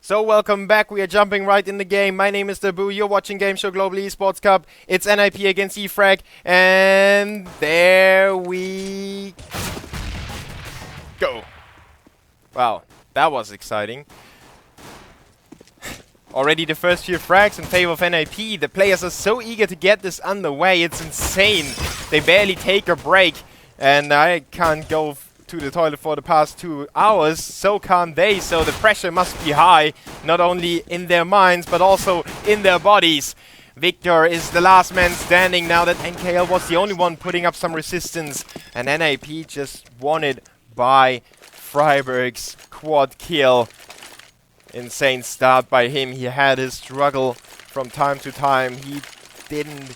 So welcome back, we are jumping right in the game. My name is Dabu, you're watching Gameshow Global eSports Cup. It's NiP against E-Frag, and there we go. Wow, that was exciting. Already the first few frags in favor of NiP. The players are so eager to get this underway, it's insane. They barely take a break, and I can't go to the toilet for the past 2 hours, so can't they, so the pressure must be high, not only in their minds, but also in their bodies. Victor is the last man standing now that NKL was the only one putting up some resistance, and NiP just won it by Freiburg's quad kill. Insane start by him. He had his struggle from time to time. He didn't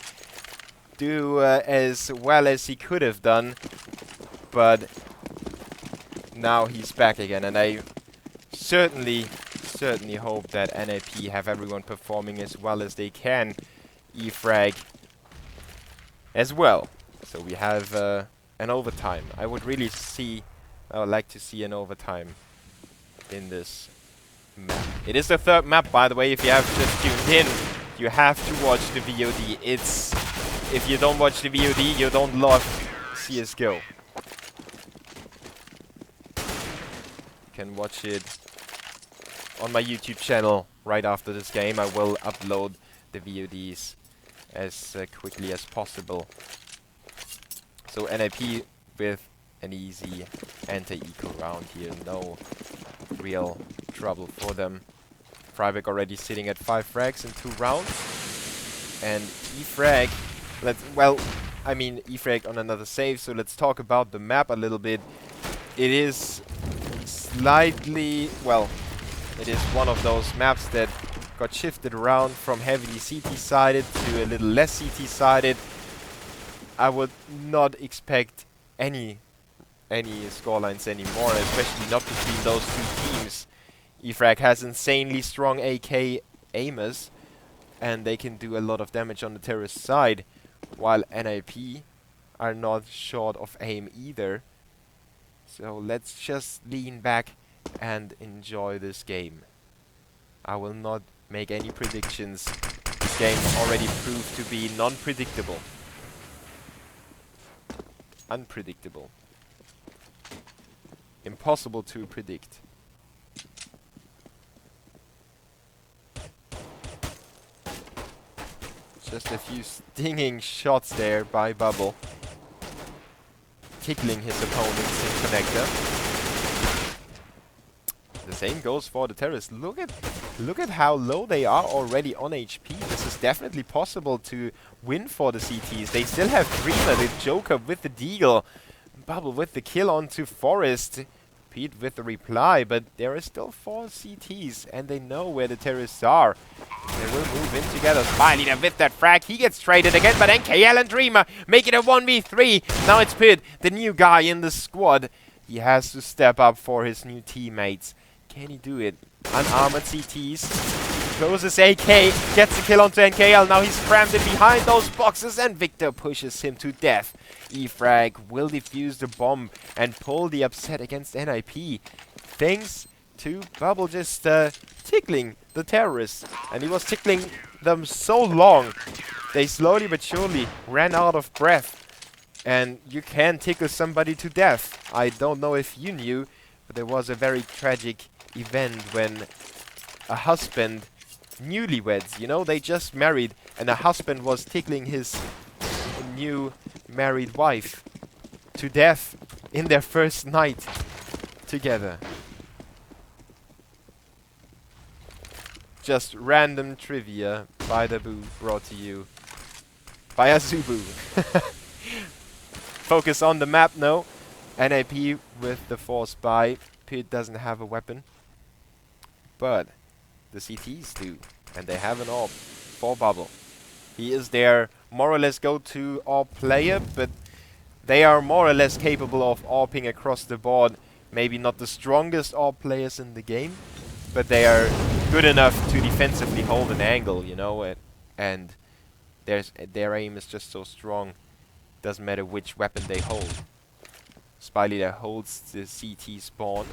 do as well as he could have done, but now he's back again, and I certainly hope that NiP have everyone performing as well as they can. E-Frag as well. So we have an overtime. I would like to see an overtime in this map. It is the third map, by the way. If you have just tuned in, you have to watch the VOD. If you don't watch the VOD, you don't love CSGO. Can watch it on my YouTube channel right after this game. I will upload the VODs as quickly as possible. So NiP with an easy anti-eco round here, no real trouble for them. Freiburg already sitting at 5 frags in 2 rounds, and E-Frag, E-Frag on another save. So let's talk about the map a little bit. It is slightly, it is one of those maps that got shifted around from heavily CT-sided to a little less CT-sided. I would not expect any scorelines anymore, especially not between those two teams. E-Frag has insanely strong AK aimers, and they can do a lot of damage on the terrorist side, while NiP are not short of aim either. So let's just lean back and enjoy this game. I will not make any predictions. This game already proved to be non-predictable. Unpredictable. Impossible to predict. Just a few stinging shots there by Bubble, tickling his opponents in connector. The same goes for the terrorists. Look at how low they are already on HP. This is definitely possible to win for the CTs. They still have Dreamer, the Joker with the Deagle, Bubble with the kill onto Forest, Pete with the reply, but there are still 4 CTs, and they know where the terrorists are. They will move in together. Spy Leader with that frag. He gets traded again, but NKL and Dreamer make it a 1v3. Now it's Pit, the new guy in the squad. He has to step up for his new teammates. Can he do it? Unarmored CTs. Closes AK, gets the kill onto NKL. Now he's crammed in behind those boxes, and Victor pushes him to death. E-Frag will defuse the bomb and pull the upset against NiP. Thanks to Bubble just tickling the terrorists. And he was tickling them so long, they slowly but surely ran out of breath. And you can tickle somebody to death. I don't know if you knew, but there was a very tragic event when a husband, newlyweds, you know, they just married, and a husband was tickling his new married wife to death in their first night together. Just random trivia by Dabu, brought to you by Azubu. Focus on the map, no. NiP with the 4 spy. Pit doesn't have a weapon, but the CTs do, and they have an AWP for Bubble. He is their more or less go-to AWP player, but they are more or less capable of AWPing across the board. Maybe not the strongest AWP players in the game, but they are good enough to defensively hold an angle, you know, and their aim is just so strong. Doesn't matter which weapon they hold. Spy Leader holds the CT spawn.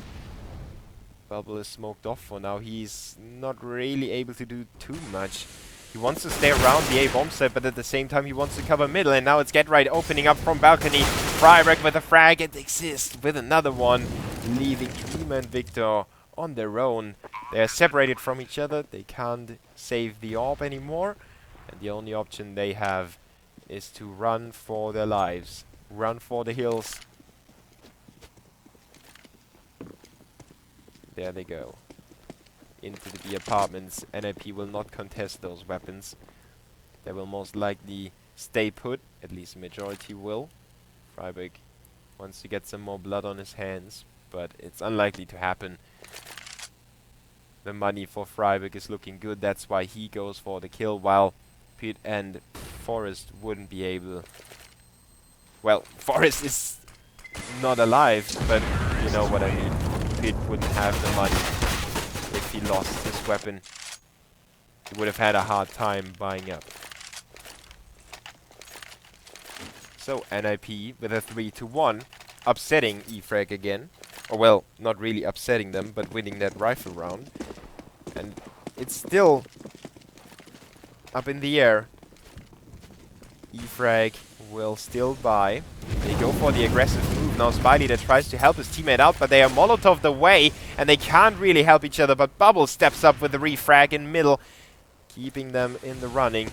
Bubble is smoked off for now. He's not really able to do too much. He wants to stay around the A bomb site, but at the same time he wants to cover middle. And now it's Get Right opening up from balcony. Efrag with a frag and Exist with another one, leaving Dreamer and Victor on their own. They're separated from each other. They can't save the orb anymore. And the only option they have is to run for their lives. Run for the hills. There they go. Into the B apartments. NiP will not contest those weapons. They will most likely stay put. At least the majority will. Freiburg wants to get some more blood on his hands, but it's unlikely to happen. The money for Freiburg is looking good. That's why he goes for the kill, while Pete and Forrest wouldn't be able. Well, Forrest is not alive, but you know what I mean. Pete wouldn't have the money if he lost his weapon. He would have had a hard time buying up. So NiP with a 3-1, upsetting E-Frag again. Or well, not really upsetting them, but winning that rifle round. And it's still up in the air. E-Frag will still buy. They go for the aggressive move. Now Spiley that tries to help his teammate out, but they are Molotov the way, and they can't really help each other. But Bubble steps up with the refrag in middle, keeping them in the running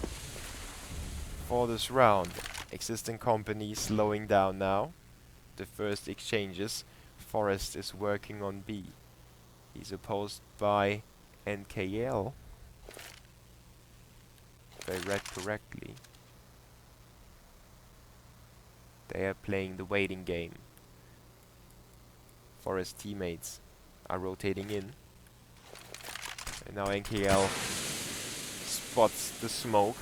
for this round. Existing company slowing down now. The first exchanges. Forrest is working on B. He's opposed by NKL. If I read correctly. They are playing the waiting game. Forrest teammates are rotating in. And now NKL spots the smoke.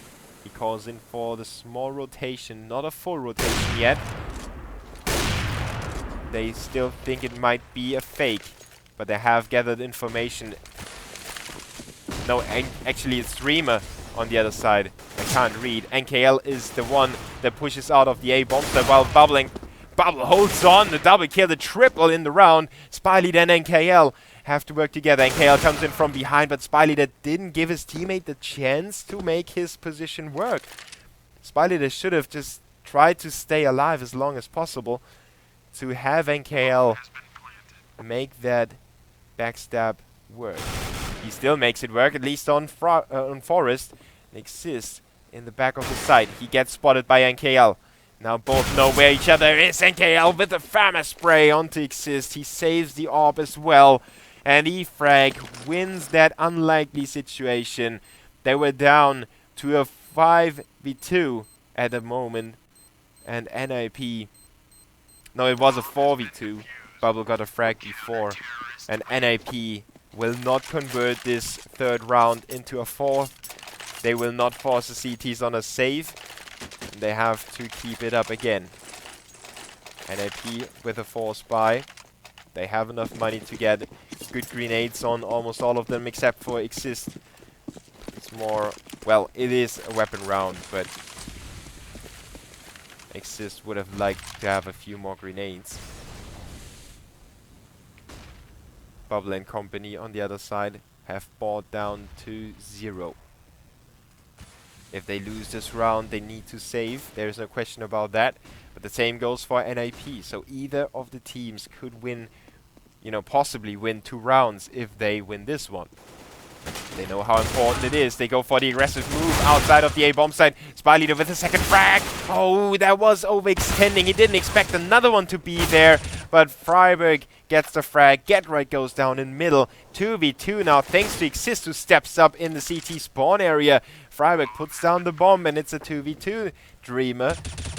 He calls in for the small rotation, not a full rotation yet. They still think it might be a fake, but they have gathered information. No, actually it's Dreamer on the other side. I can't read. NKL is the one that pushes out of the A bomb site while Bubble holds on. The double kill, the triple in the round. Spiley then NKL have to work together. NKL comes in from behind, but Spiley that didn't give his teammate the chance to make his position work. Spiley that should have just tried to stay alive as long as possible to have NKL make that backstab work. He still makes it work, at least on Forrest. Exist in the back of the site. He gets spotted by NKL. Now both know where each other is. NKL with the Fama spray onto Exist. He saves the orb as well. And E-Frag wins that unlikely situation. They were down to a 5v2 at the moment. And NiP... No, it was a 4v2. Bubble got a frag before. And NiP will not convert this third round into a fourth. They will not force the CTs on a save. They have to keep it up again. NiP with a force buy. They have enough money to get good grenades on almost all of them except for Exist. It's more... Well, it is a weapon round, but... Exist would have liked to have a few more grenades. Bubble and company on the other side have bought down to 0. If they lose this round, they need to save. There's no question about that. But the same goes for NiP. So either of the teams could win, you know, possibly win 2 rounds if they win this one. They know how important it is. They go for the aggressive move outside of the A-bomb site. Spy leader with a second frag. Oh, that was overextending. He didn't expect another one to be there. But Freiburg gets the frag. Get Right goes down in middle. 2v2 now thanks to Exist, who steps up in the CT spawn area. Freiburg puts down the bomb and it's a 2v2. Dreamer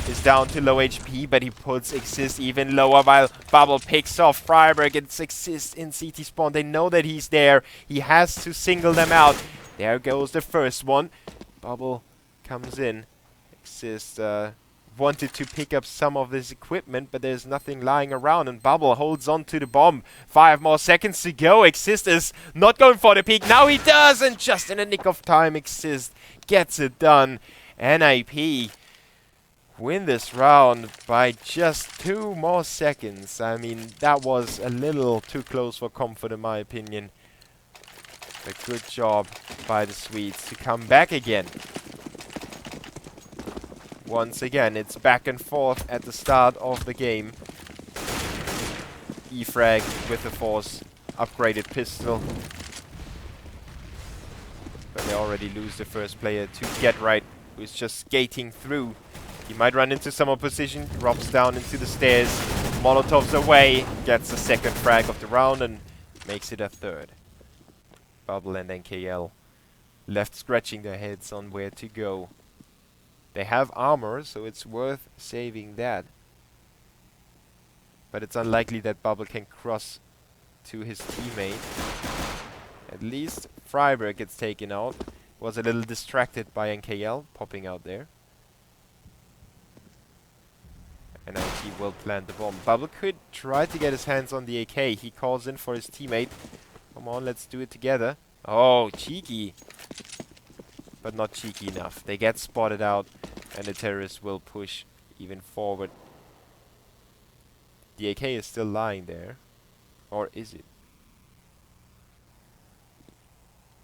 is down to low HP, but he puts Exist even lower while Bubble picks off Freiburg. It's Exist in CT spawn. They know that he's there. He has to single them out. There goes the first one. Bubble comes in. Exist wanted to pick up some of this equipment, but there's nothing lying around, and Bubble holds on to the bomb. 5 more seconds to go. Exist is not going for the peak. Now he does, and just in the nick of time, Exist gets it done. NiP win this round by just 2 more seconds. I mean, that was a little too close for comfort in my opinion. But good job by the Swedes to come back again. Once again, it's back and forth at the start of the game. E-Frag with the Force upgraded pistol. But they already lose the first player to Get Right, who's just skating through. He might run into some opposition, drops down into the stairs, Molotovs away, gets the second frag of the round and makes it a third. Bubble and NKL left scratching their heads on where to go. They have armor, so it's worth saving that. But it's unlikely that Bubble can cross to his teammate. At least Freiberg gets taken out. Was a little distracted by NKL popping out there. And he will plant the bomb. Bubble could try to get his hands on the AK. He calls in for his teammate. Come on, let's do it together. Oh, cheeky. But not cheeky enough. They get spotted out and the terrorists will push even forward. The AK is still lying there. Or is it?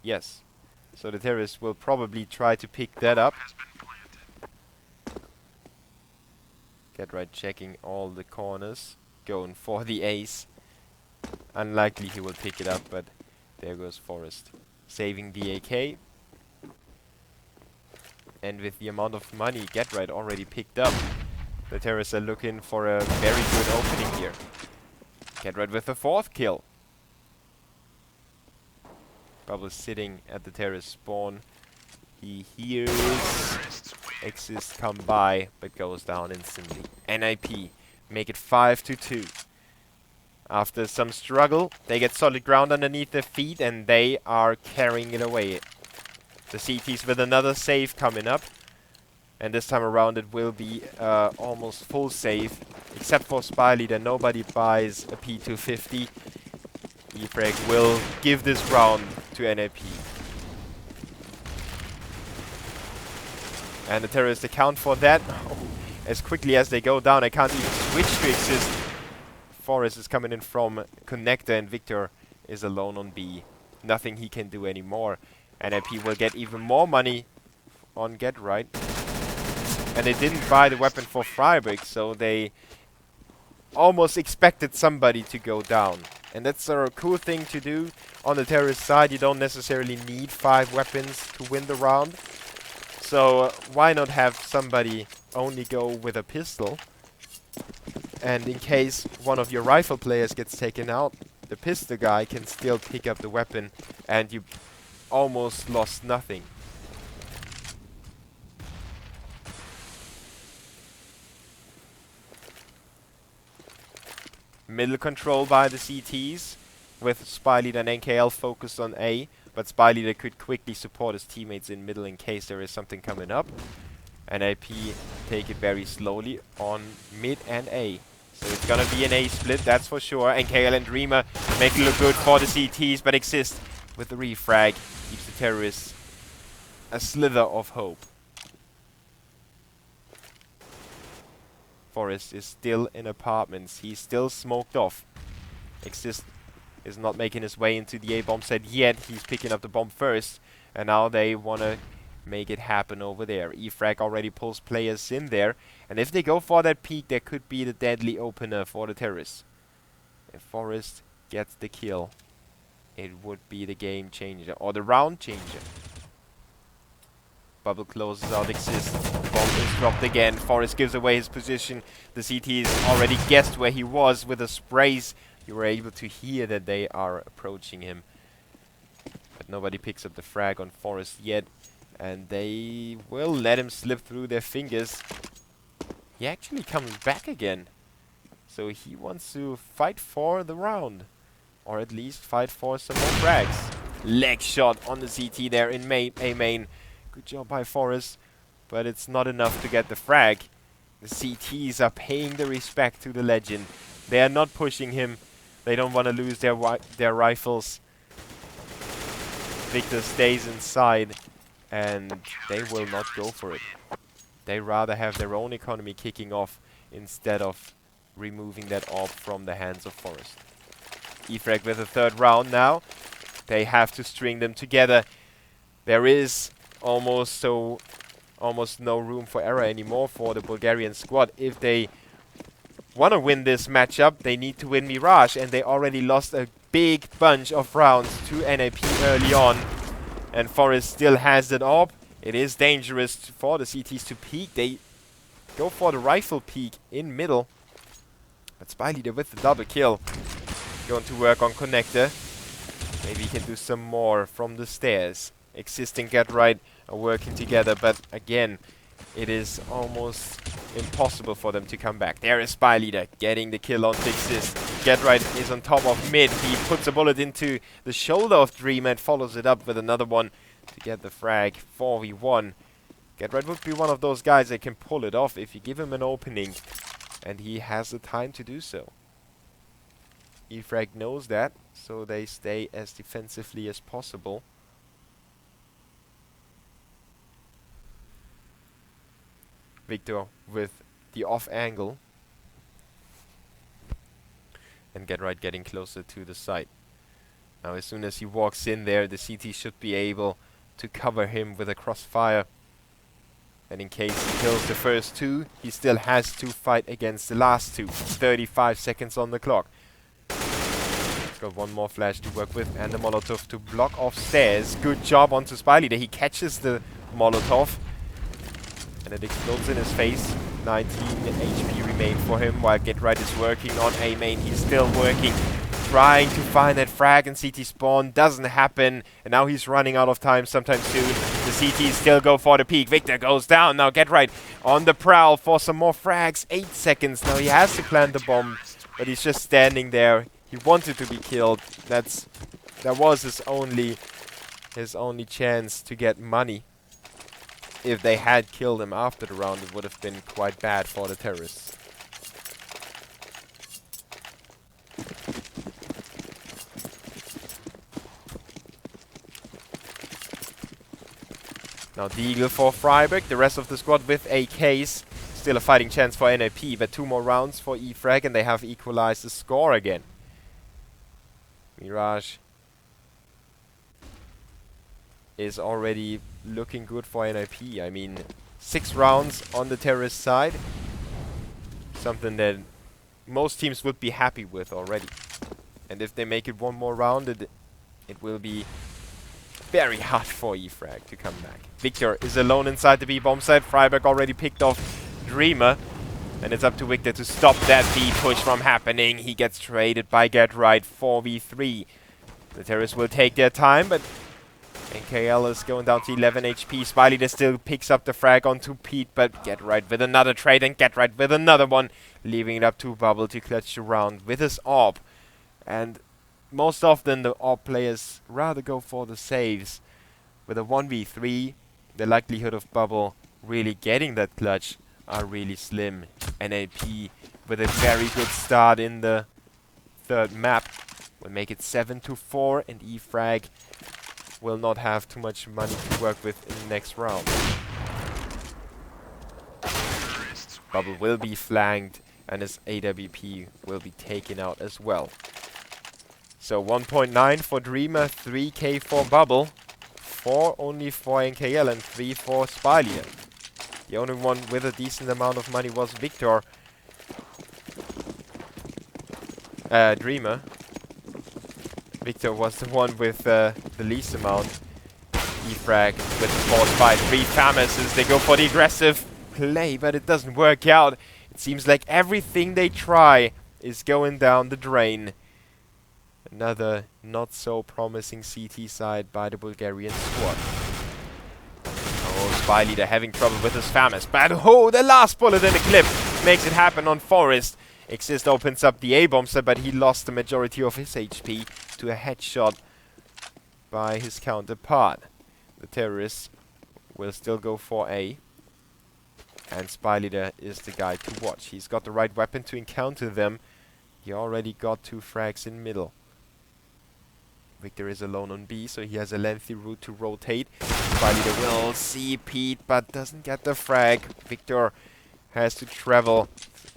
Yes. So the terrorists will probably try to pick that up. Get Right checking all the corners. Going for the ace. Unlikely he will pick it up, but there goes Forrest. Saving the AK. And with the amount of money Get Right already picked up, the terrorists are looking for a very good opening here. Get Right with the 4th kill. Bubble sitting at the terrorist spawn. He hears Exist come by, but goes down instantly. NiP make it 5-2. After some struggle, they get solid ground underneath their feet and they are carrying it away. The CTs with another save coming up. And this time around it will be almost full save. Except for Spy Leader, nobody buys a P250. E-Frag will give this round to NiP. And the terrorists account for that. As quickly as they go down, I can't even switch to Exist. Forrest is coming in from Connector and Victor is alone on B. Nothing he can do anymore. NiP will get even more money on Get Right. And they didn't buy the weapon for Freiberg, so they almost expected somebody to go down. And that's a cool thing to do. On the terrorist side, you don't necessarily need 5 weapons to win the round. So why not have somebody only go with a pistol? And in case one of your rifle players gets taken out, the pistol guy can still pick up the weapon and you almost lost nothing. Middle control by the CTs, with Spy Leader and NKL focused on A, but Spy Leader could quickly support his teammates in middle in case there is something coming up. NiP take it very slowly on mid and A. So it's gonna be an A split, that's for sure. NKL and Dreamer make it look good for the CTs, but Exist with the refrag keeps the terrorists a slither of hope. Forrest is still in apartments. He's still smoked off. Exist is not making his way into the A-bomb site yet. He's picking up the bomb first. And now they want to make it happen over there. E-Frag already pulls players in there. And if they go for that peek, there could be the deadly opener for the terrorists. If Forrest gets the kill, it would be the game changer. Or the round changer. Bubble closes out Exist. Bomb is dropped again. Forrest gives away his position. The CTs already guessed where he was with the sprays. You were able to hear that they are approaching him. But nobody picks up the frag on Forrest yet. And they will let him slip through their fingers. He actually comes back again. So he wants to fight for the round. Or at least fight for some more frags. Leg shot on the CT there in A main. Good job by Forrest, but it's not enough to get the frag. The CTs are paying the respect to the legend. They are not pushing him. They don't want to lose their rifles. Victor stays inside, and they will not go for it. They rather have their own economy kicking off instead of removing that orb from the hands of Forest. E-Frag with a third round now. They have to string them together. There is almost no room for error anymore for the Bulgarian squad. If they want to win this matchup, they need to win Mirage, and they already lost a big bunch of rounds to NiP early on. And Forest still has that orb. It is dangerous for the CTs to peek. They go for the rifle peek in middle. But Spy Leader with the double kill. Going to work on connector. Maybe he can do some more from the stairs. Existing Get Right are working together, but again, it is almost impossible for them to come back. There is Spy Leader getting the kill on Fixes. Get Right is on top of mid. He puts a bullet into the shoulder of Dreamer and follows it up with another one to get the frag. 4v1. Get Right would be one of those guys that can pull it off if you give him an opening, and he has the time to do so. E-Frag knows that, so they stay as defensively as possible. Victor with the off angle. And Get Right getting closer to the site. Now as soon as he walks in there, the CT should be able to cover him with a crossfire. And in case he kills the first two, he still has to fight against the last two. 35 seconds on the clock. He's got one more flash to work with and the Molotov to block off stairs. Good job onto Spy Leader. He catches the Molotov. And it explodes in his face. 19 HP remain for him while Get Right is working on A main. He's still working, trying to find that frag and CT spawn. Doesn't happen. And now he's running out of time sometime soon. The CTs still go for the peak. Victor goes down. Now Get Right on the prowl for some more frags. 8 seconds. Now he has to plant the bomb, but he's just standing there. He wanted to be killed. That was his only chance to get money. If they had killed him after the round, it would have been quite bad for the terrorists. Now Deagle for Freiburg, the rest of the squad with AKs. Still a fighting chance for NiP, but 2 more rounds for E-Frag and they have equalized the score again. Mirage is already looking good for NiP. I mean, 6 rounds on the terrorist side. Something that most teams would be happy with already. And if they make it 1 more round, it will be very hard for E-Frag to come back. Victor is alone inside the B bomb site. Freiburg already picked off Dreamer. And it's up to Victor to stop that B push from happening. He gets traded by Get Right 4v3. The terrorists will take their time, but NKL is going down to 11 HP. Spy Leader still picks up the frag onto Pete, but Get Right with another trade and Get Right with another one, leaving it up to Bubble to clutch the round with his AWP. And most often the AWP players rather go for the saves. With a 1v3, the likelihood of Bubble really getting that clutch are really slim. NiP with a very good start in the third map will make it 7-4, and E-Frag will not have too much money to work with in the next round. Bubble will be flanked and his AWP will be taken out as well. So 1.9 for Dreamer, 3k for Bubble, 4 only for NKL and 3 for Spy Leader. The only one with a decent amount of money was Victor. Dreamer. Victor was the one with the least amount. E-Frag with forced by 3 Famas. They go for the aggressive play, but it doesn't work out. It seems like everything they try is going down the drain. Another not so promising CT side by the Bulgarian squad. Oh, Spy Leader having trouble with his Famas. But oh, the last bullet in the clip makes it happen on Forest. Exist opens up the A-bomb set, but he lost the majority of his HP to a headshot by his counterpart. The terrorists will still go for A. And Spy Leader is the guy to watch. He's got the right weapon to encounter them. He already got 2 frags in middle. Victor is alone on B, so he has a lengthy route to rotate. Spyleader will see Pete, but doesn't get the frag. Victor has to travel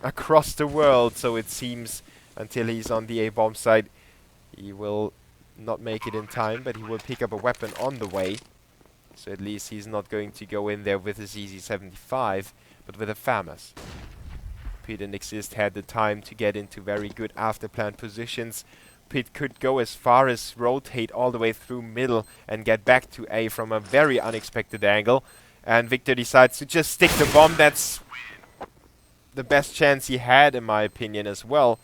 across the world, so it seems, until he's on the A-bomb site. He will not make it in time, but he will pick up a weapon on the way. So at least he's not going to go in there with his EZ-75, but with a FAMAS. Pete and Exist had the time to get into very good after-plan positions. Pete could go as far as rotate all the way through middle and get back to A from a very unexpected angle. And Victor decides to just stick the bomb. That's the best chance he had, in my opinion, as well.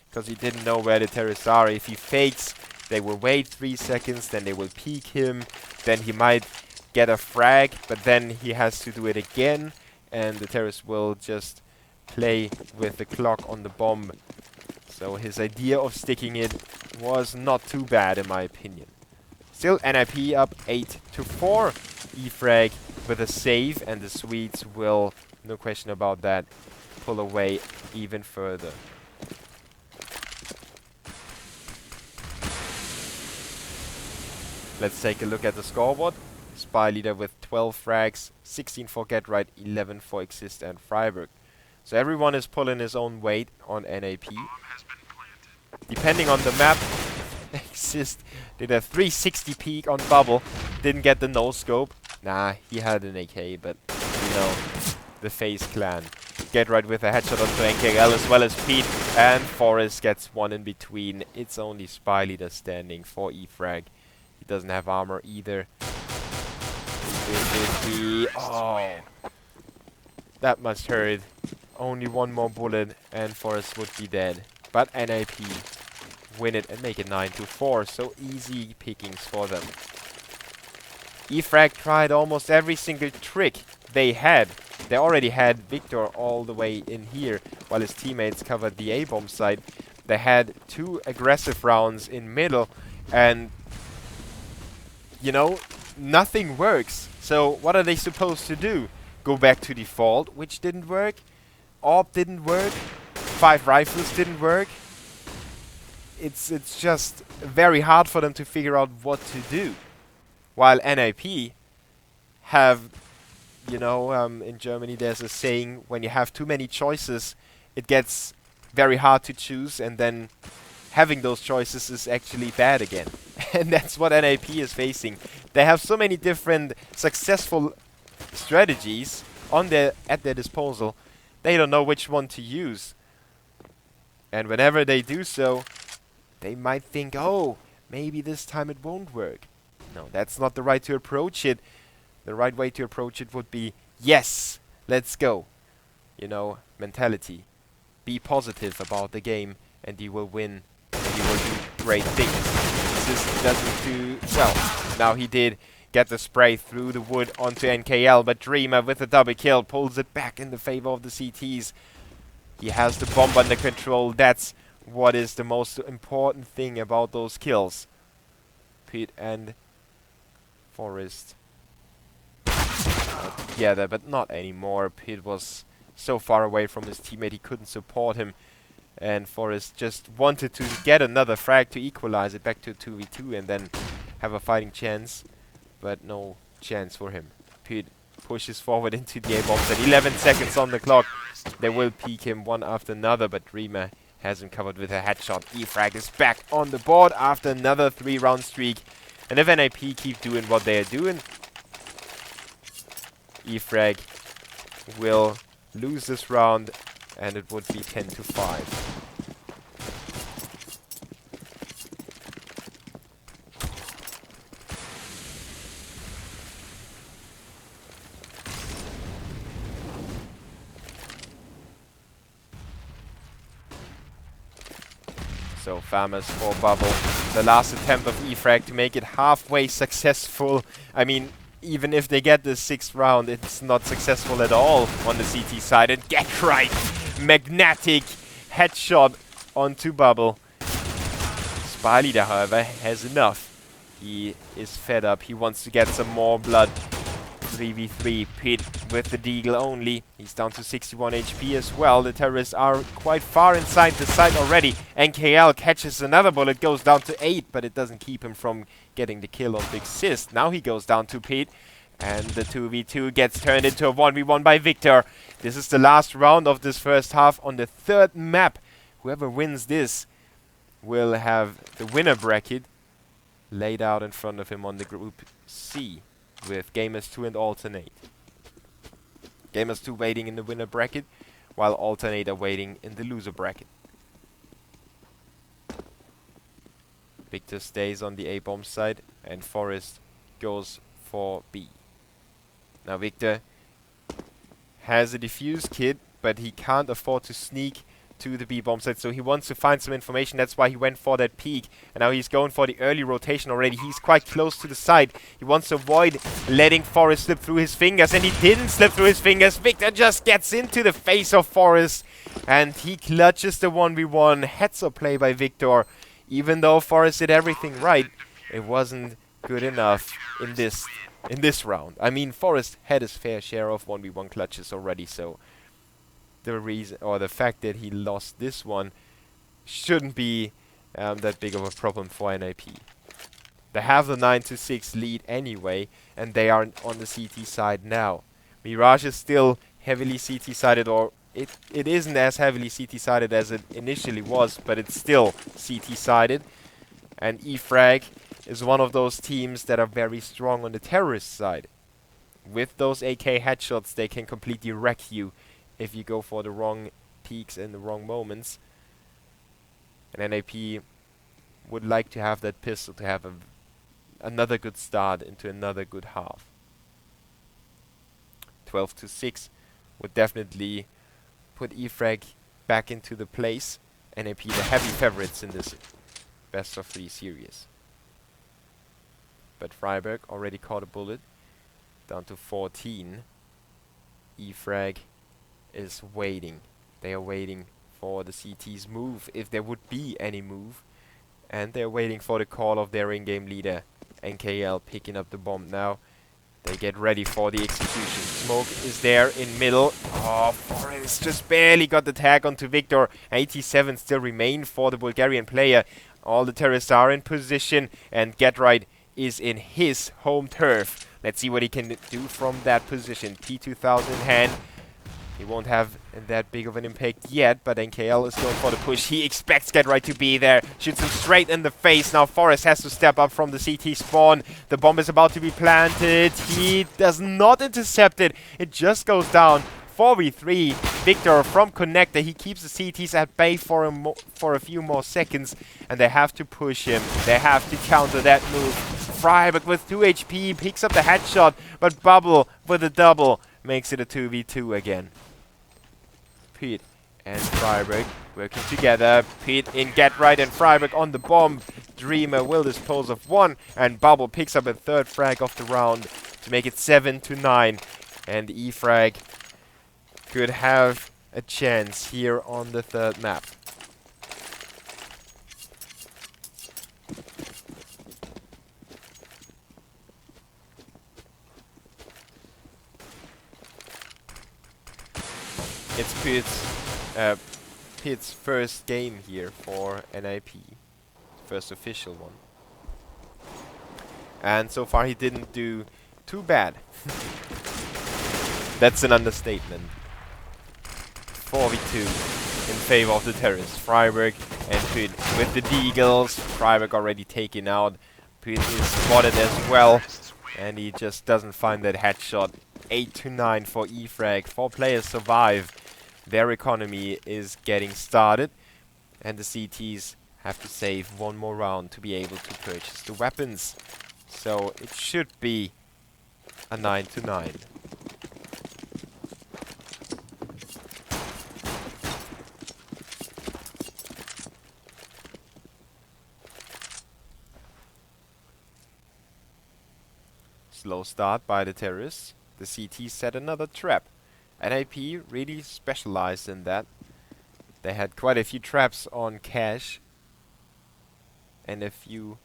Because he didn't know where the terrorists are. If he fakes, they will wait 3 seconds, then they will peek him. Then he might get a frag, but then he has to do it again. And the terrorists will just play with the clock on the bomb. So his idea of sticking it was not too bad, in my opinion. Still, NiP up 8-4. E-Frag with a save, and the Swedes will, no question about that, pull away even further. Let's take a look at the scoreboard. Spyleader with 12 frags, 16 for Get Right, 11 for Exist and Freiburg. So everyone is pulling his own weight on NiP. Depending on the map, Exist did a 360 peek on Bubble, didn't get the no-scope. Nah, he had an AK, but, you know, the FaZe clan. Get Right with a headshot onto NKL as well as Pete, and Forrest gets one in between. It's only Spyleader standing for E-Frag. He doesn't have armor either. Oh, that must hurt. Only one more bullet and Forrest would be dead. But NiP win it and make it 9-4, so easy pickings for them. E-Frag tried almost every single trick they had. They already had Victor all the way in here, while his teammates covered the A-bomb site. They had 2 aggressive rounds in middle, and, you know, nothing works. So what are they supposed to do? Go back to default, which didn't work. AWP didn't work. 5 rifles didn't work. It's just very hard for them to figure out what to do. While NiP have, you know, in Germany there's a saying, when you have too many choices, it gets very hard to choose, and then having those choices is actually bad again. And that's what NiP is facing. They have so many different successful strategies at their disposal. They don't know which one to use. And whenever they do so, they might think, oh, maybe this time it won't work. No, that's not the right to approach it. The right way to approach it would be, yes, let's go. You know, mentality. Be positive about the game, and you will win, and you will do great things. This doesn't do well. Now he did get the spray through the wood onto NKL, but Dreamer with a double kill pulls it back in the favor of the CTs. He has the bomb under control. That's what is the most important thing about those kills. Pete and Forrest together, but not anymore. Pete was so far away from his teammate he couldn't support him, and Forrest just wanted to get another frag to equalize it back to 2v2 and then have a fighting chance, but no chance for him. Pete pushes forward into the A-bombs at 11 seconds on the clock. They will peek him one after another, but Dreamer has him covered with a headshot. E-Frag is back on the board after another 3-round streak. And if NiP keep doing what they are doing, E-Frag will lose this round, and it would be 10-5. So FAMAS for Bubble. The last attempt of E-Frag to make it halfway successful. I mean, even if they get the 6th round, it's not successful at all on the CT side. And Get Right! Magnetic headshot onto Bubble. Spyleader, however, has enough. He is fed up. He wants to get some more blood. 3v3. Pit with the deagle only. He's down to 61 HP as well. The terrorists are quite far inside the site already. NKL catches another bullet, goes down to 8, but it doesn't keep him from getting the kill on Big Sis. Now he goes down to Pit, and the 2v2 gets turned into a 1v1 by Victor. This is the last round of this first half on the 3rd map. Whoever wins this will have the winner bracket laid out in front of him on the Group C, with Gamers 2 and Alternate. Gamers 2 waiting in the winner bracket, while Alternate are waiting in the loser bracket. Victor stays on the A-bomb side, and Forrest goes for B. Now Victor has a defuse kit, but he can't afford to sneak to the B-bomb site, so he wants to find some information. That's why he went for that peek, and now he's going for the early rotation already. He's quite close to the side. He wants to avoid letting Forrest slip through his fingers, and he didn't slip through his fingers. Victor just gets into the face of Forrest, and he clutches the 1v1. Heads-up play by Victor. Even though Forrest did everything right, it wasn't good enough in this round. I mean, Forrest had his fair share of 1v1 clutches already, so the reason, or the fact that he lost this one, shouldn't be that big of a problem for NiP. They have the 9-6 lead anyway, and they are on the CT side now. Mirage is still heavily CT sided, or it isn't as heavily CT sided as it initially was, but it's still CT sided. And E-Frag is one of those teams that are very strong on the terrorist side. With those AK headshots, they can completely wreck you if you go for the wrong peaks in the wrong moments. And NiP would like to have that pistol to have another good start into another good half. 12-6 would definitely put E-Frag back into the place. NiP the heavy favorites in this best of 3 series. But Freiburg already caught a bullet, down to 14. E-Frag is waiting. They are waiting for the CT's move, if there would be any move. And they're waiting for the call of their in-game leader, NKL, picking up the bomb now. They get ready for the execution. Smoke is there in middle. Oh, Forrest just barely got the tag onto Victor. 87 still remain for the Bulgarian player. All the terrorists are in position, and Get Right is in his home turf. Let's see what he can do from that position. P2000 in hand. He won't have that big of an impact yet, but NKL is going for the push. He expects Get Right to be there. Shoots him straight in the face. Now Forrest has to step up from the CT spawn. The bomb is about to be planted. He does not intercept it. It just goes down. 4v3. Victor from Connector. He keeps the CTs at bay for a few more seconds, and they have to push him. They have to counter that move. Freiburg with 2 HP picks up the headshot, but Bubble with a double makes it a 2v2 again. Pete and Freiburg working together. Pete in Get Right and Freiburg on the bomb. Dreamer will dispose of one, and Bubble picks up a 3rd frag of the round to make it 7-9. And E-Frag could have a chance here on the 3rd map. It's Pit's first game here for NiP. First official one. And so far he didn't do too bad. That's an understatement. 4v2 in favor of the terrorists. Freiburg and Pit with the deagles. Freiburg already taken out. Pit is spotted as well, and he just doesn't find that headshot. 8-9 for E-Frag. 4 players survive. Their economy is getting started, and the CTs have to save one more round to be able to purchase the weapons. So it should be a 9-9. Slow start by the terrorists. The CT set another trap. NiP really specialized in that. They had quite a few traps on cache and a few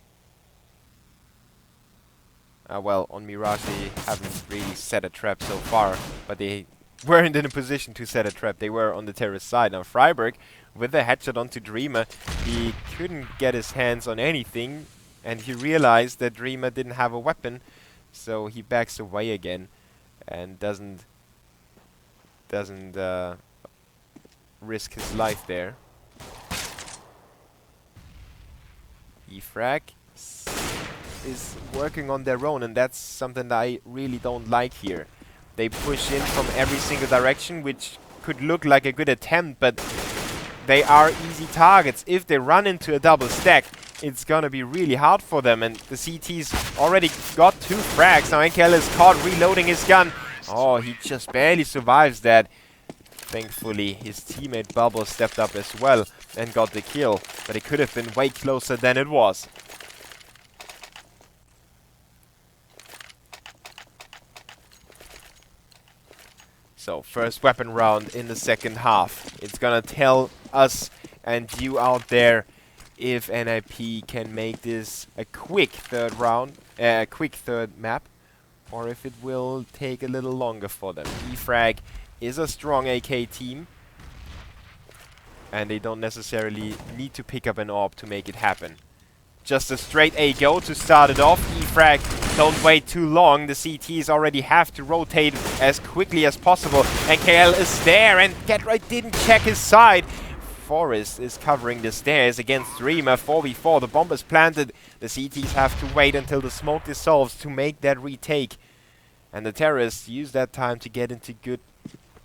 Well, on Mirage they haven't really set a trap so far, but they weren't in a position to set a trap. They were on the terrorist side. Now Freiberg, with a headshot onto Dreamer, he couldn't get his hands on anything, and he realized that Dreamer didn't have a weapon, so he backs away again and doesn't risk his life there. E-Frag is working on their own, and that's something that I really don't like here. They push in from every single direction, which could look like a good attempt, but they are easy targets. If they run into a double stack, it's gonna be really hard for them, and the CT's already got 2 frags. Now NKL is caught reloading his gun. Oh, he just barely survives that. Thankfully, his teammate Bubble stepped up as well and got the kill, but it could have been way closer than it was. So, first weapon round in the second half. It's gonna tell us and you out there if NiP can make this a quick third round, a quick third map, or if it will take a little longer for them. E-Frag is a strong AK team, and they don't necessarily need to pick up an AWP to make it happen. Just a straight A go to start it off. E-Frag, don't wait too long. The CTs already have to rotate as quickly as possible. And KL is there, and GetRight didn't check his side. Forest is covering the stairs against Dreamer. 4v4, the bomb is planted. The CTs have to wait until the smoke dissolves to make that retake. And the terrorists use that time to get into good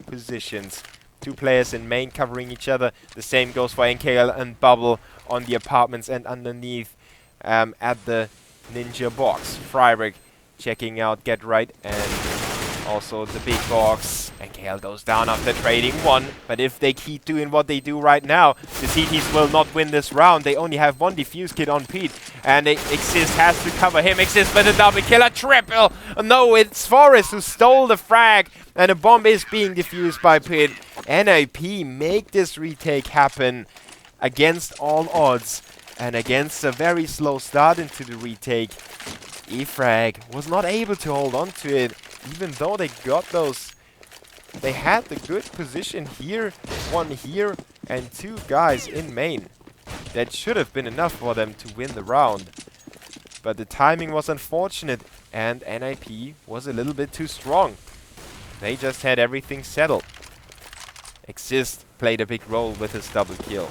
positions. 2 players in main covering each other. The same goes for NKL and Bubble on the apartments and underneath at the ninja box. Freiberg checking out GetRight and also the big box. NKL goes down after trading 1, but if they keep doing what they do right now, the CTs will not win this round. They only have 1 defuse kit on Pete, and Exist has to cover him. Exist with a double kill, a triple! No, it's Forest who stole the frag, and a bomb is being defused by Pete. NiP make this retake happen against all odds, and against a very slow start into the retake. E-Frag was not able to hold on to it, even though they got those. They had the good position here, 1 here, and 2 guys in main. That should have been enough for them to win the round. But the timing was unfortunate, and NiP was a little bit too strong. They just had everything settled. Exist played a big role with his double kill.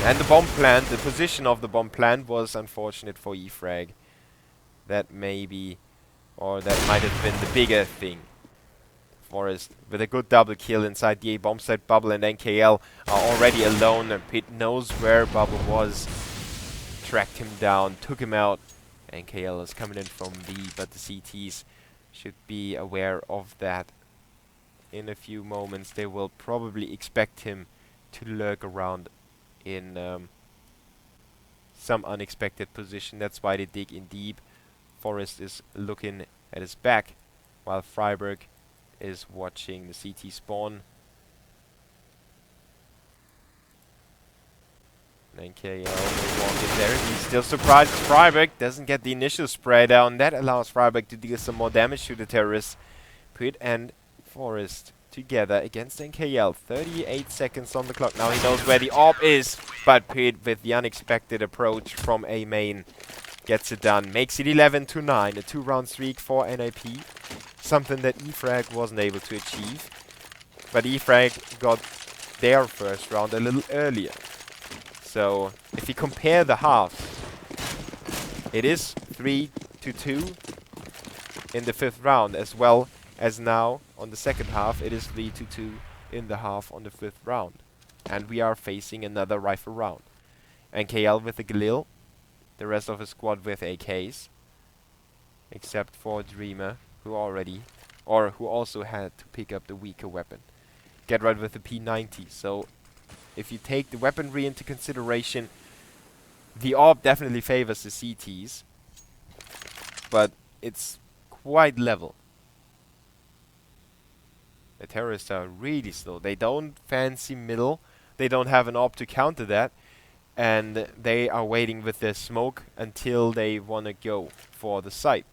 And the bomb plant, the position of the bomb plant was unfortunate for E-Frag. That maybe, or that might have been the bigger thing. Forest with a good double kill inside the A bomb site. Bubble and NKL are already alone, and Pit knows where Bubble was. Tracked him down, took him out. NKL is coming in from B, but the CTs should be aware of that. In a few moments they will probably expect him to lurk around in some unexpected position. That's why they dig in deep. Forest is looking at his back, while Freiberg is watching the CT spawn. NKL will walk in there. He's still surprised. Freiberg doesn't get the initial spray down. That allows Freiberg to deal some more damage to the terrorists. Pit and Forest together against NKL. 38 seconds on the clock. Now he knows where the AWP is, but Pit with the unexpected approach from A main gets it done. Makes it 11-9. A 2-round streak for NiP. Something that E-Frag wasn't able to achieve. But E-Frag got their first round a little earlier. So if you compare the halves, it is 3-2 in the 5th round, as well as now on the second half it is 3-2 in the half on the 5th round. And we are facing another rifle round. NKL with the Galil, the rest of his squad with AKs, except for Dreamer, who also had to pick up the weaker weapon. GetRight with the P90. So if you take the weaponry into consideration, the AWP definitely favors the CTs, but it's quite level. The terrorists are really slow. They don't fancy middle. They don't have an AWP to counter that, and they are waiting with their smoke until they want to go for the site.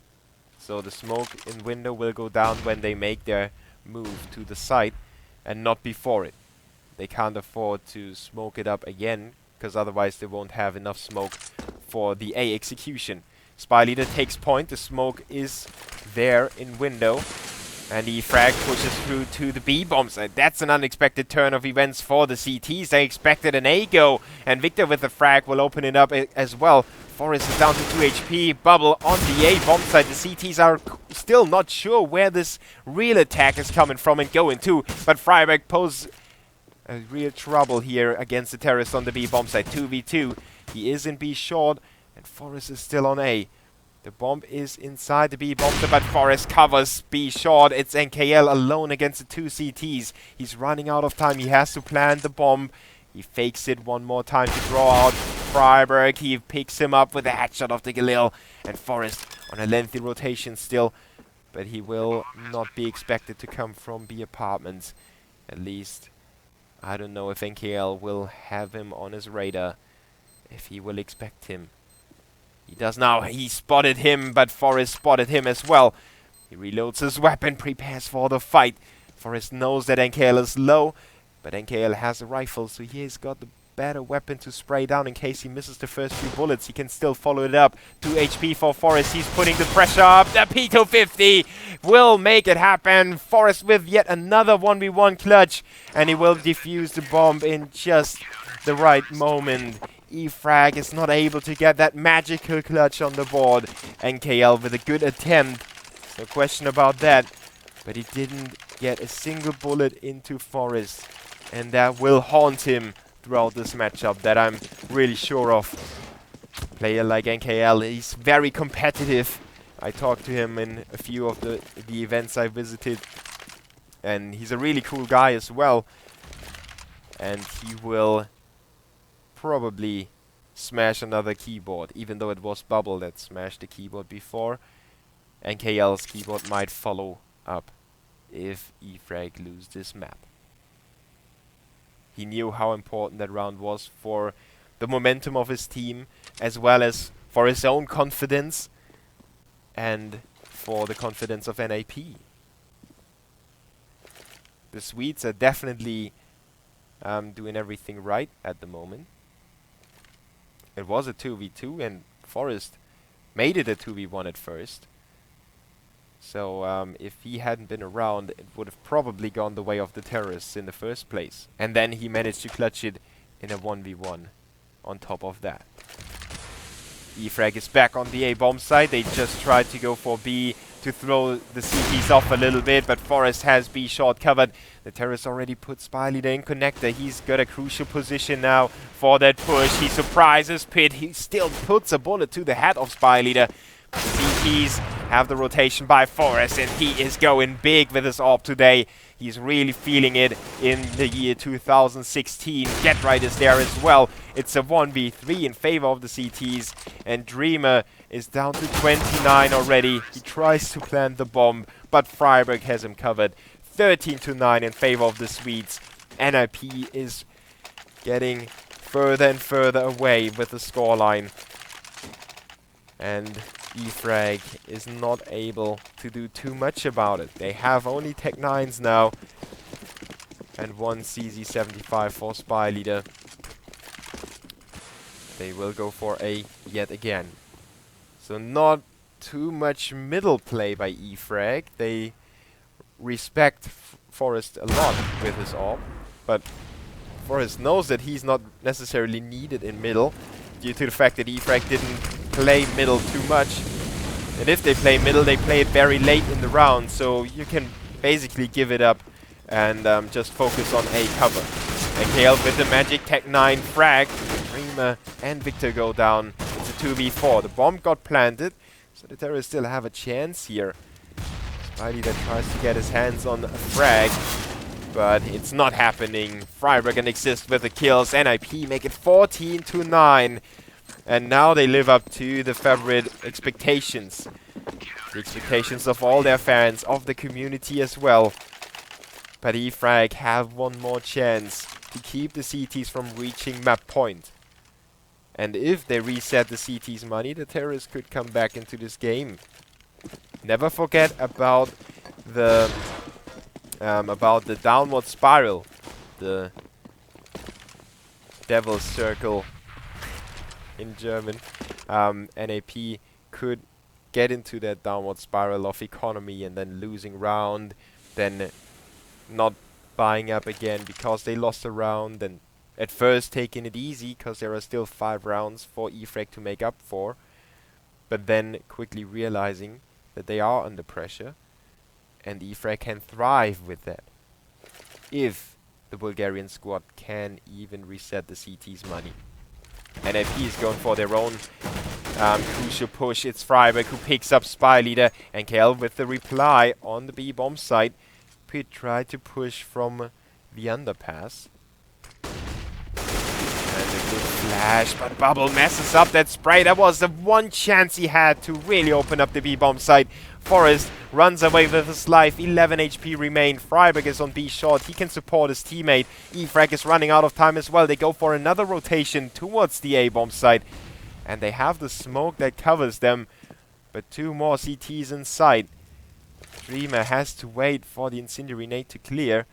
So the smoke in window will go down when they make their move to the site and not before it. They can't afford to smoke it up again, because otherwise they won't have enough smoke for the A execution. Spy Leader takes point. The smoke is there in window. And E-Frag pushes through to the B bombs. That's an unexpected turn of events for the CTs. They expected an A go. And Victor with the frag will open it up as well. Forest is down to 2 HP. Bubble on the A bomb side. The CTs are still not sure where this real attack is coming from and going to. But Freiberg poses a real trouble here against the terrorist on the B bomb side. 2v2. He is in B short. And Forest is still on A. The bomb is inside the B bomb, but Forest covers B short. It's NKL alone against the 2 CTs. He's running out of time. He has to plant the bomb. He fakes it one more time to draw out Freiberg. He picks him up with a headshot of the Galil. And Forest on a lengthy rotation still. But he will not be expected to come from B apartments. At least, I don't know if NKL will have him on his radar. If he will expect him. He does now. He spotted him, but Forest spotted him as well. He reloads his weapon, prepares for the fight. Forest knows that NKL is low, but NKL has a rifle, so he has got the better weapon to spray down in case he misses the first few bullets. He can still follow it up. 2 HP for Forest. He's putting the pressure up. The P250 will make it happen. Forest with yet another 1v1 clutch, and he will defuse the bomb in just the right moment. E-Frag is not able to get that magical clutch on the board. NKL with a good attempt. No question about that. But he didn't get a single bullet into Forest. And that will haunt him throughout this matchup. That I'm really sure of. A player like NKL, he's very competitive. I talked to him in a few of the events I visited. And he's a really cool guy as well. And he will probably smash another keyboard, even though it was Bubble that smashed the keyboard before. NKL's keyboard might follow up if E-Frag loses this map. He knew how important that round was for the momentum of his team, as well as for his own confidence and for the confidence of NiP. The Swedes are definitely doing everything right at the moment. It was a 2v2 and Forest made it a 2v1 at first. So if he hadn't been around, it would have probably gone the way of the terrorists in the first place. And then he managed to clutch it in a 1v1 on top of that. E-Frag is back on the A bomb side. They just tried to go for B to throw the CTs off a little bit, but Forest has B short covered. The terrorist already put Spy Leader in connector. He's got a crucial position now for that push. He surprises Pit. He still puts a bullet to the head of Spy Leader. The CTs have the rotation by Forest, and he is going big with his AWP today. He's really feeling it in the year 2016. Get Right is there as well. It's a 1v3 in favor of the CTs, and Dreamer is down to 29 already. He tries to plant the bomb, but Freiberg has him covered. 13-9 in favor of the Swedes. NiP is getting further and further away with the scoreline. And E-Frag is not able to do too much about it. They have only Tech 9s now. And 1 CZ75 for Spy Leader. They will go for A yet again. So not too much middle play by E-Frag. They respect Forest a lot with his AWP. But Forest knows that he's not necessarily needed in middle, due to the fact that E-Frag didn't play middle too much. And if they play middle, they play it very late in the round, so you can basically give it up and just focus on A cover. NKL with the magic Tech 9 frag. Dreamer and Victor go down. It's a 2v4. The bomb got planted, so the terrorists still have a chance here. Spidey that tries to get his hands on a frag, but it's not happening. Freiberg and Exist with the kills. NiP make it 14-9. And now they live up to the favorite expectations. The expectations of all their fans, of the community as well. But E-Frag have one more chance to keep the CTs from reaching map point. And if they reset the CT's money, the terrorists could come back into this game. Never forget about the downward spiral, the devil's circle in German. NiP could get into that downward spiral of economy and then losing round, then not buying up again because they lost a round, and at first taking it easy because there are still 5 rounds for E-Frag to make up for, but then quickly realizing that they are under pressure, and E-Frag can thrive with that if the Bulgarian squad can even reset the CT's money. NiP is going for their own crucial push. It's Freiberg who picks up Spy Leader, and KL with the reply on the B-bomb site. Pit tried to push from the underpass. And a good flash, but Bubble messes up that spray. That was the one chance he had to really open up the B-bomb site. Forest runs away with his life. 11 HP remain. Freiberg is on B short. He can support his teammate. E-Frag is running out of time as well. They go for another rotation towards the A-bomb site. And they have the smoke that covers them. But 2 more CTs in sight. Dreamer has to wait for the incendiary nade to clear.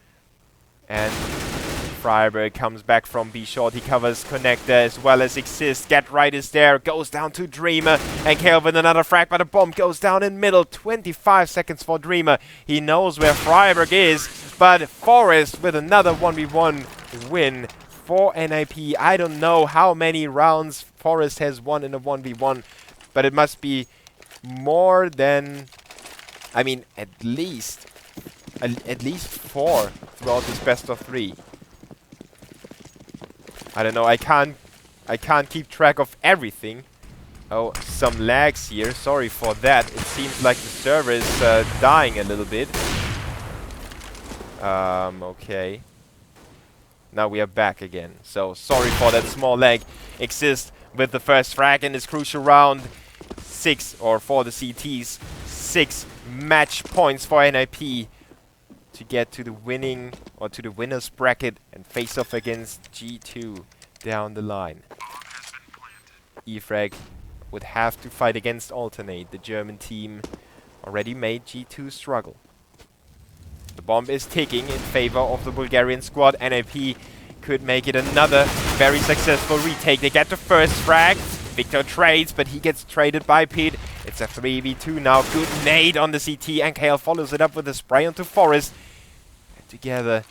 And Freiberg comes back from B short. He covers Connector as well as Exist. Get Right is there. Goes down to Dreamer. And KL with another frag, but a bomb goes down in middle. 25 seconds for Dreamer. He knows where Freiberg is. But Forest with another 1v1 win for NiP. I don't know how many rounds Forest has won in a 1v1. But it must be more than... I mean, at least 4 throughout this best of 3. I don't know. I can't keep track of everything. Oh, some lags here. Sorry for that. It seems like the server is dying a little bit. Okay. Now we are back again. So sorry for that small lag. Exist with the first frag in this crucial round. 6, or for the CTs, 6 match points for NiP to get to the winning, or to the winner's bracket and face off against G2 down the line. E-Frag would have to fight against Alternate. The German team already made G2 struggle. The bomb is ticking in favor of the Bulgarian squad. NiP could make it another very successful retake. They get the first frag. Victor trades, but he gets traded by Pete. It's a 3v2 now. Good nade on the CT, and KL follows it up with a spray onto Forest. And together,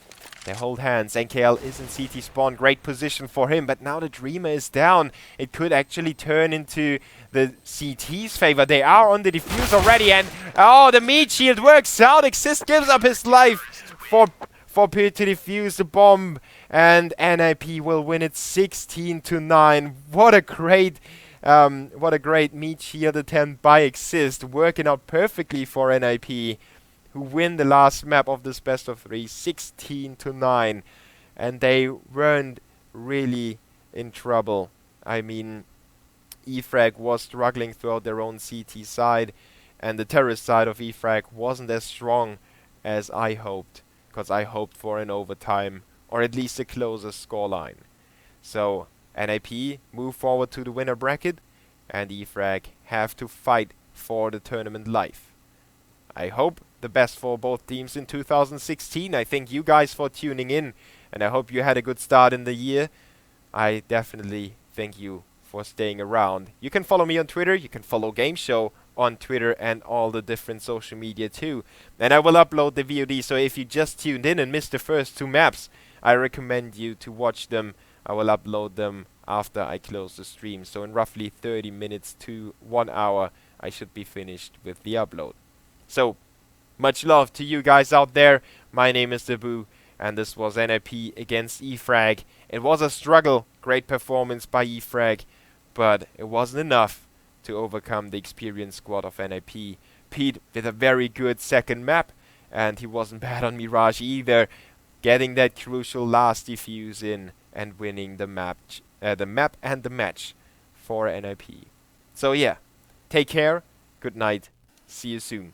they hold hands. NKL is in CT spawn. Great position for him, but now the Dreamer is down. It could actually turn into the CT's favor. They are on the defuse already, and oh, the meat shield works out. Exist gives up his life for Pete to defuse the bomb, and NiP will win it 16-9. What a great meat shield attempt by Exist, working out perfectly for NiP, who win the last map of this best of 3, 16-9, and they weren't really in trouble. I mean, E-Frag was struggling throughout their own CT side, and the terrorist side of E-Frag wasn't as strong as I hoped, because I hoped for an overtime, or at least a closer scoreline. So NiP move forward to the winner bracket, and E-Frag have to fight for the tournament life. I hope the best for both teams in 2016. I thank you guys for tuning in, and I hope you had a good start in the year. I definitely thank you for staying around. You can follow me on Twitter, you can follow Gameshow on Twitter and all the different social media too. And I will upload the VOD, so if you just tuned in and missed the first 2 maps, I recommend you to watch them. I will upload them after I close the stream. So in roughly 30 minutes to 1 hour, I should be finished with the upload. So, much love to you guys out there. My name is Dabu, and this was NiP against E-Frag. It was a struggle, great performance by E-Frag, but it wasn't enough to overcome the experienced squad of NiP. Pete with a very good second map, and he wasn't bad on Mirage either, getting that crucial last defuse in and winning the map and the match for NiP. So yeah, take care, good night, see you soon.